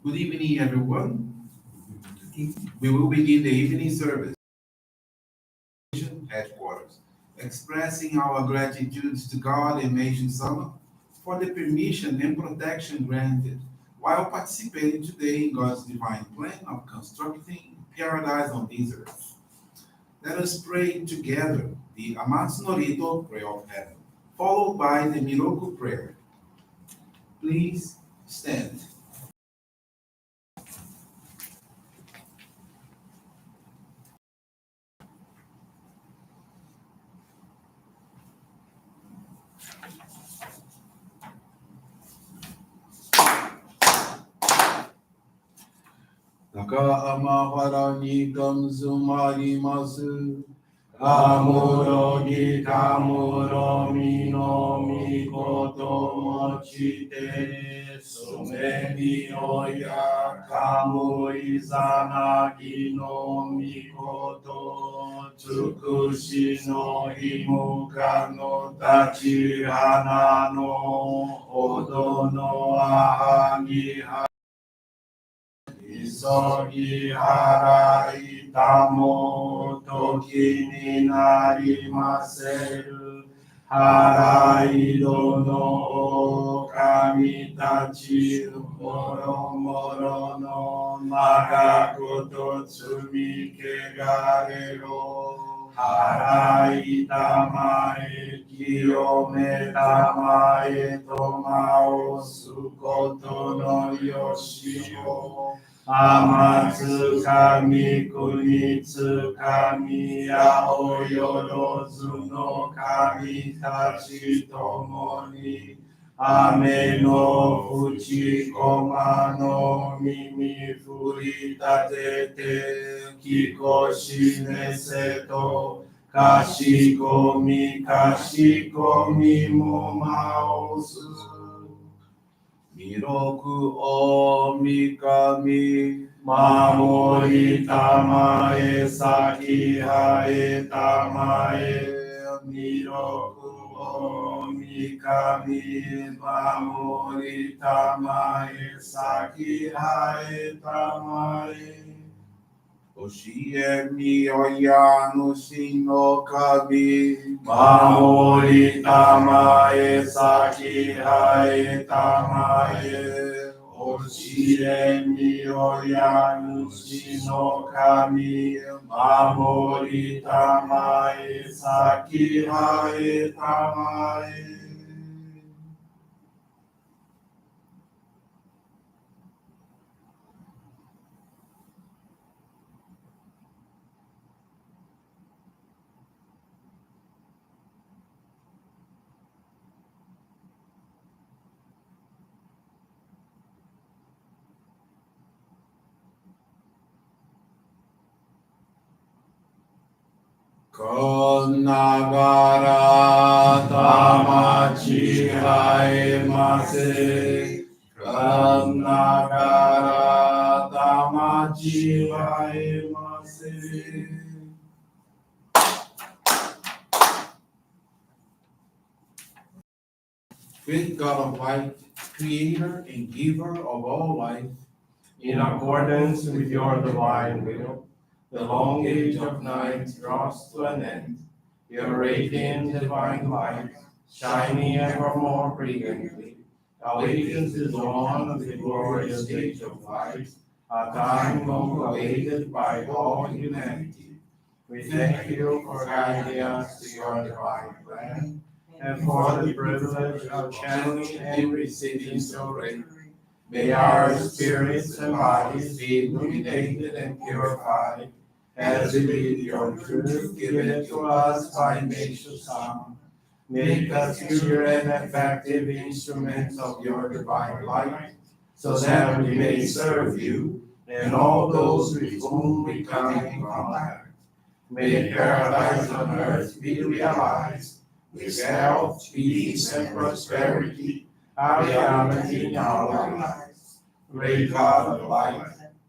Good evening, everyone. We will begin the evening service headquarters, expressing our gratitude to God and Meishu-sama for the permission and protection granted while participating today in God's divine plan of constructing paradise on this earth. Let us pray together the Amatsu-Norito Prayer of Heaven, followed by the Miroku Prayer. Please stand. 高天原にがむずまります。かむろぎかむろみのみこともちてすめりおやかむいざなぎのみことつくしのひむかのたち花のほどのあはぎは急ぎ払いたも時になりませる。払いどの神たちもろもろの長くと罪けがれろ。払いたまえ清めたまえとまおすことのよしを天つかみ国つかみやおよろずの神たちともに雨のふちこまの耳振り立ててきこしめせとかしこみもまおす弥勒おみかみ、守りたまえ、先はえたまえ、弥勒おみかみ、守りたまえ、先はえたまえ。教えみおやのしの神、守りたまえ、先はえたまえ。教えみおや主の神、守りたまえ、先はえたまえ。こんながらたまちがえませ。かんながらたまちがえませ。Great God of light, creator and giver of all life, In accordance with your divine will, the long age of night draws to an end. Your radiant divine light, shining ever more brilliantly, awakens the dawn of the glorious age of light, a time long awaited by all humanity. We thank you for guiding us to your divine plan, and for the privilege of channeling and receiving Johrei. May our spirits and bodies be illuminated and purified as we live your truth given to us by Meishu-sama. Make us pure and effective instruments of your divine light, so that we may serve you and all those with whom we come in contact. May paradise on earth be realized, with health, peace, and prosperity, a reality in our lives. Great God of light,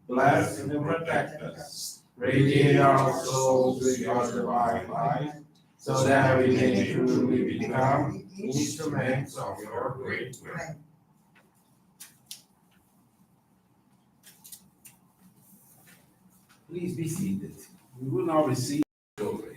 bless and protect us. Radiate our souls with your divine light, so that we may truly become instruments of your great will. Please be seated. We will now receive Johrei.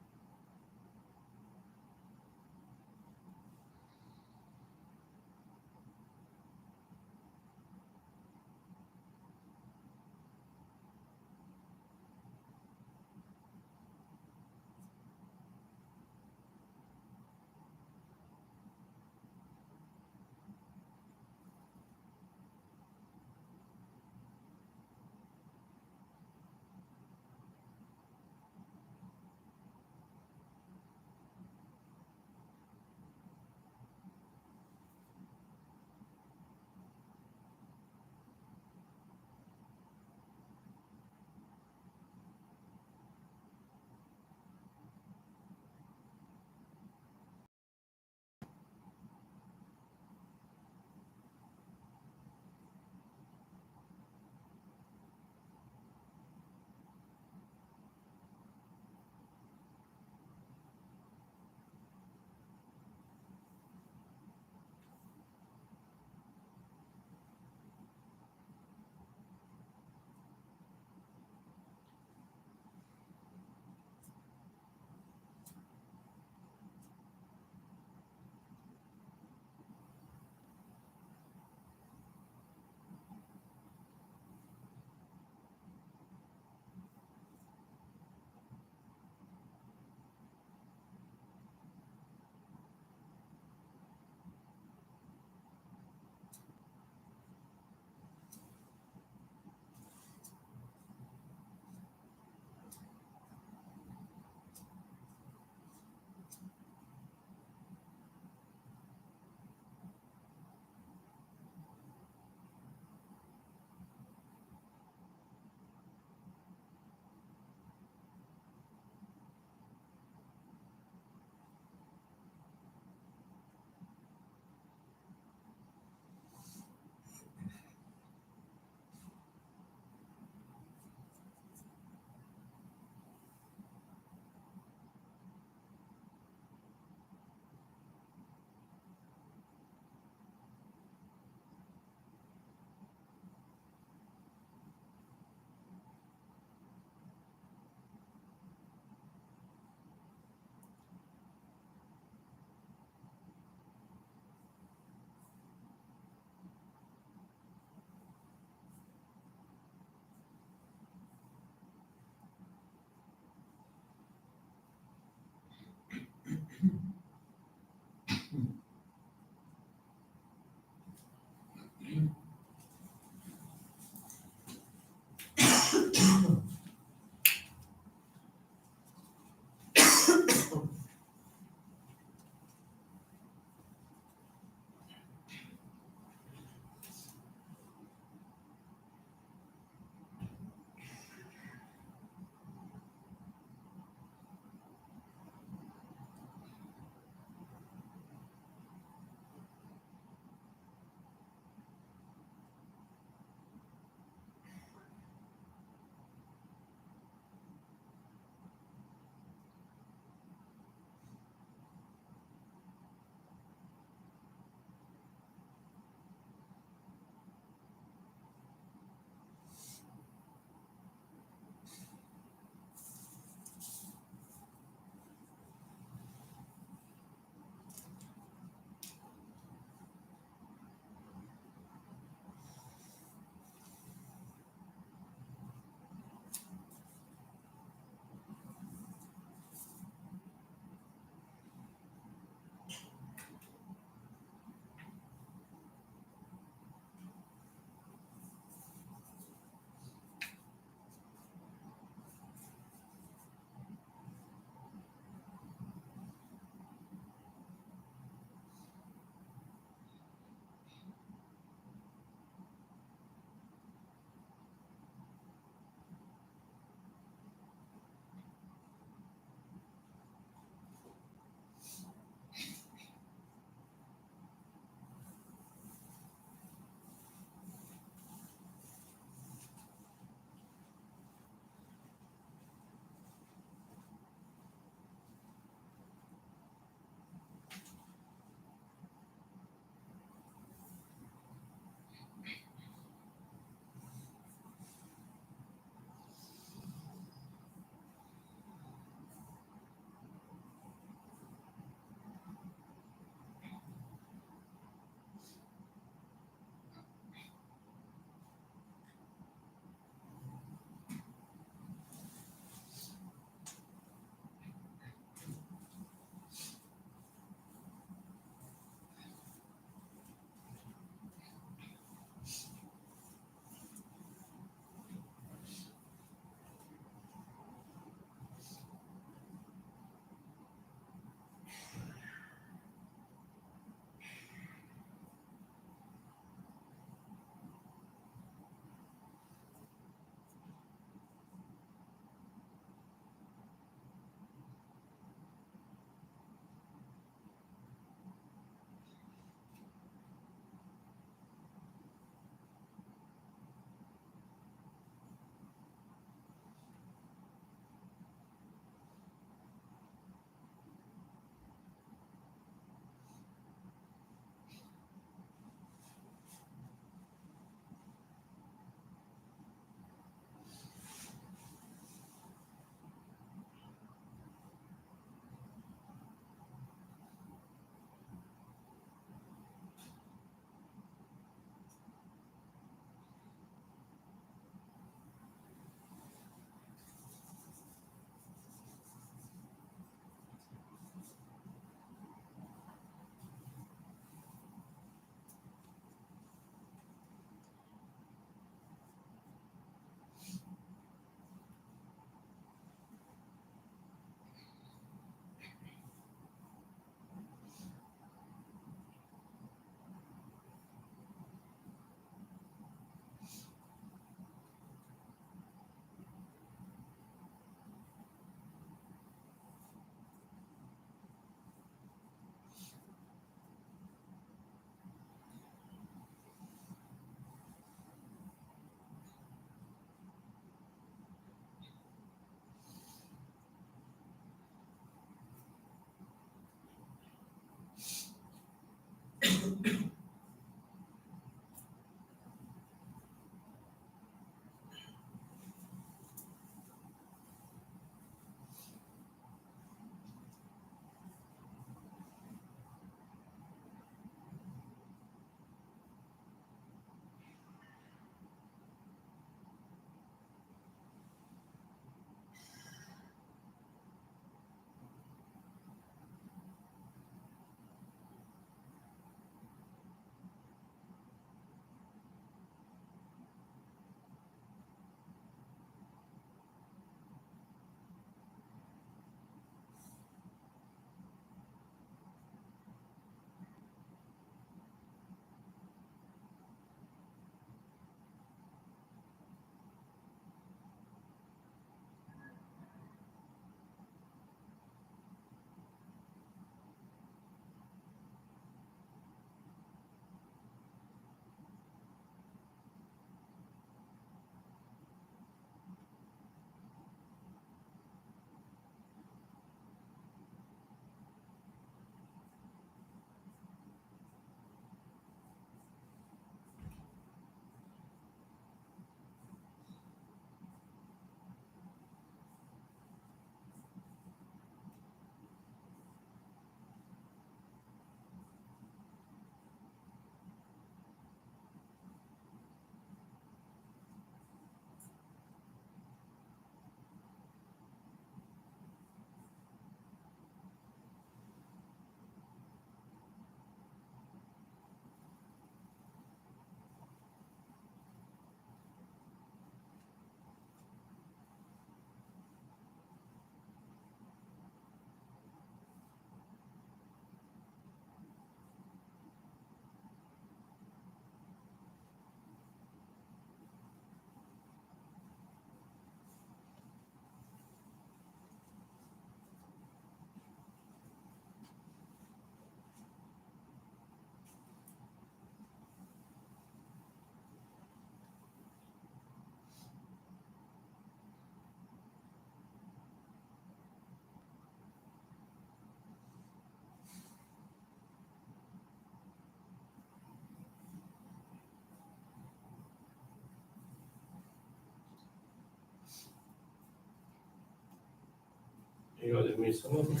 Io del Meishu-sama.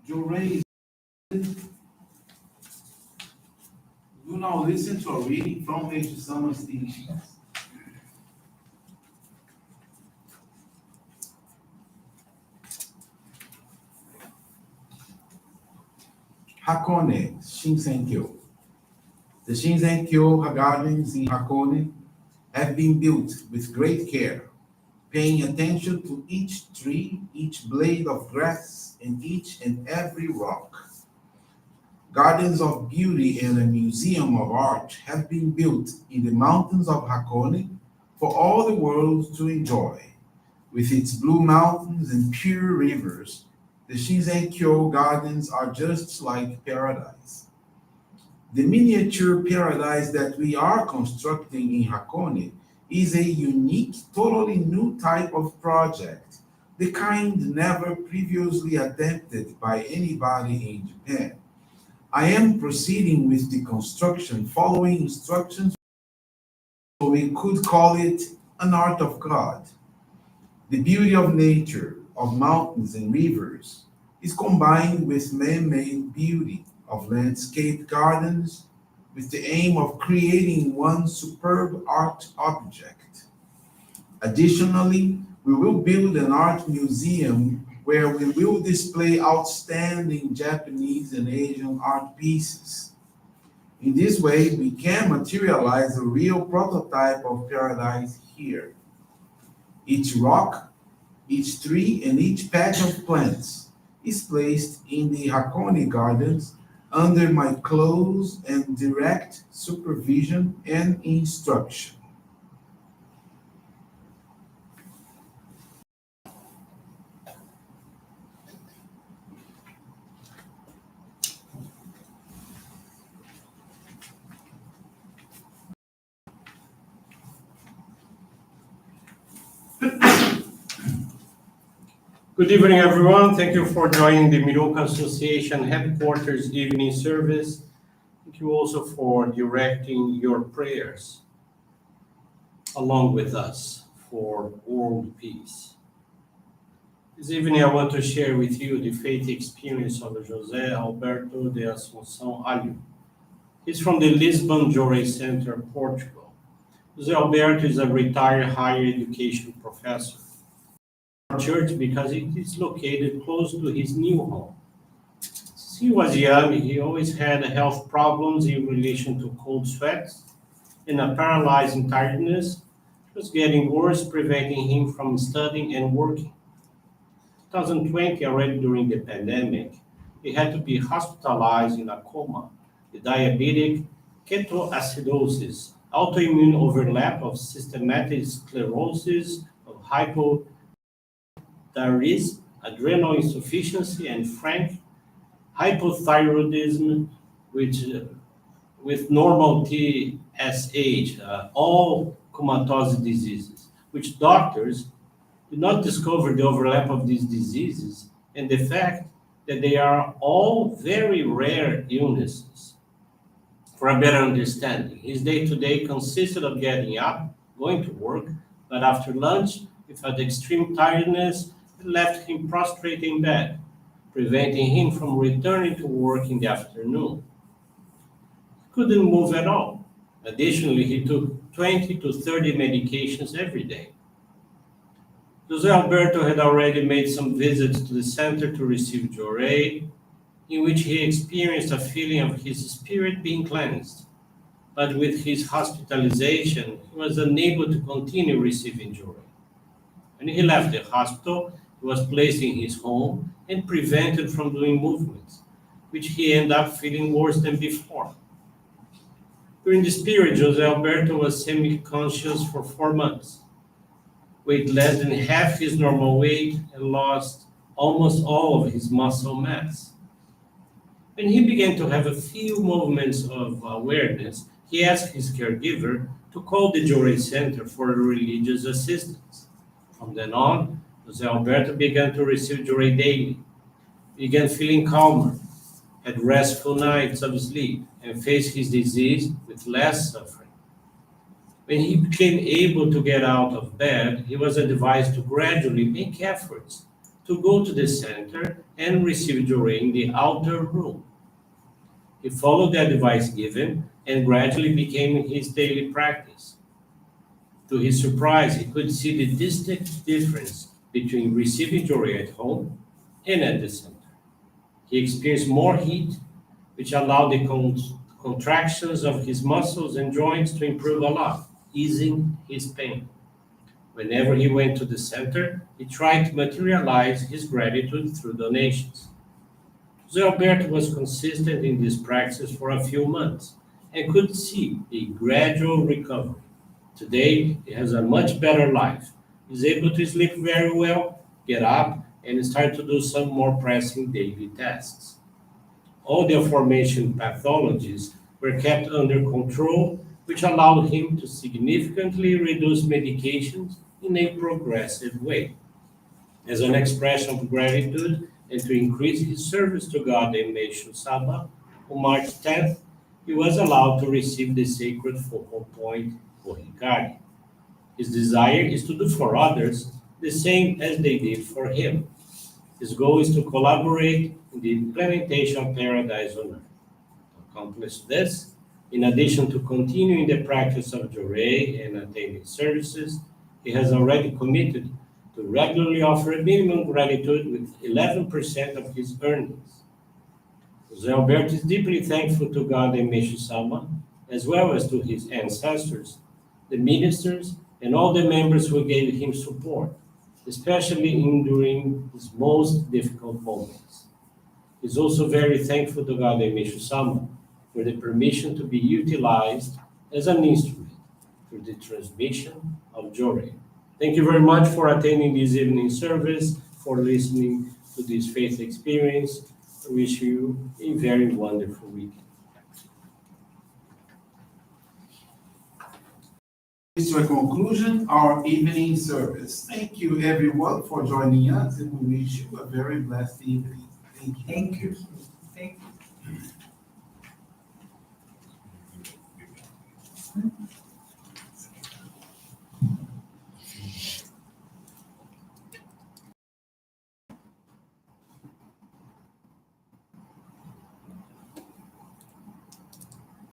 Johrei, you now listen to a reading from Meishu-sama's teachings. Hakone Shinsenkyo. The Shinsenkyo gardens in Hakone have been built with great care, paying attention to each tree, each blade of grass, and each and every rock. Gardens of beauty and a museum of art have been built in the mountains of Hakone for all the world to enjoy. With its blue mountains and pure rivers, the Shinsenkyo gardens are just like paradise. The miniature paradise that we are constructing in Hakone is a unique, totally new type of project, the kind never previously attempted by anybody in Japan. I am proceeding with the construction following instructions, so we could call it an art of God. The beauty of nature, of mountains and rivers, is combined with man made beauty of landscape gardens with the aim of creating one superb art object. Additionally, we will build an art museum where we will display outstanding Japanese and Asian art pieces. In this way, we can materialize a real prototype of paradise here. Each rock, each tree, and each patch of plants is placed in the Hakone Gardens under my close and direct supervision and instruction. Good evening, everyone. Thank you for joining the Miroku Association headquarters evening service. Thank you also for directing your prayers along with us for world peace. This evening, I want to share with you the faith experience of José Alberto de Assunção Alho. He's from the Lisbon Johrei Center, Portugal. José Alberto is a retired higher education professor. Church because it is located close to his new home. Since he was young, he always had health problems in relation to cold sweats and a paralyzing tiredness. It was getting worse, preventing him from studying and working. 2020, already during the pandemic, he had to be hospitalized in a coma with diabetic ketoacidosis, autoimmune overlap of systematic sclerosis, of hypothyroidism, adrenal insufficiency, and frank hypothyroidism, which with normal TSH, all comatose diseases, which doctors did not discover the overlap of these diseases and the fact that they are all very rare illnesses. For a better understanding, his day-to-day consisted of getting up, going to work, but after lunch, he felt extreme tiredness and left him prostrate in bed, preventing him from returning to work in the afternoon. He couldn't move at all. Additionally, he took 20 to 30 medications every day. José Alberto had already made some visits to the center to receive Johrei, in which he experienced a feeling of his spirit being cleansed. But with his hospitalization, he was unable to continue receiving Johrei. When he left the hospital, he was placed in his home and prevented from doing movements, which he ended up feeling worse than before. During this period, José Alberto was semi-conscious for 4 months, weighed less than half his normal weight, and lost almost all of his muscle mass. When he began to have a few moments of awareness, he asked his caregiver to call the Johrei Center for religious assistance. From then on, José Alberto began to receive Johrei daily, began feeling calmer, had restful nights of sleep, and faced his disease with less suffering. When he became able to get out of bed, he was advised to gradually make efforts to go to the center and receive Johrei in the outer room. He followed the advice given and gradually became his daily practice. To his surprise, he could see the distinct difference between receiving Johrei at home and at the center. He experienced more heat, which allowed the contractions of his muscles and joints to improve a lot, easing his pain. Whenever he went to the center, he tried to materialize his gratitude through donations. José Alberto was consistent in this practice for a few months and could see a gradual recovery. Today, he has a much better life. He's able to sleep very well, get up, and start to do some more pressing daily tasks. All the aforementioned pathologies were kept under control, which allowed him to significantly reduce medications in a progressive way. As an expression of gratitude and to increase his service to God in Meishu-sama, on March 10th, he was allowed to receive the sacred focal point Johrei. His desire is to do for others the same as they did for him. His goal is to collaborate in the implementation of paradise on earth. To accomplish this, in addition to continuing the practice of Johrei and attending services, he has already committed to regularly offer a minimum gratitude with 11% of his earnings. José Alberto is deeply thankful to God and Meishu-sama, as well as to his ancestors, the ministers, and all the members who gave him support, especially during his most difficult moments. He's also very thankful to God and Meishu-sama for the permission to be utilized as an instrument for the transmission of Johrei. Thank you very much for attending this evening service, for listening to this faith experience. I wish you a very wonderful weekend. To a conclusion, our evening service. Thank you, everyone, for joining us, and we wish you a very blessed evening. Thank you. Thank you.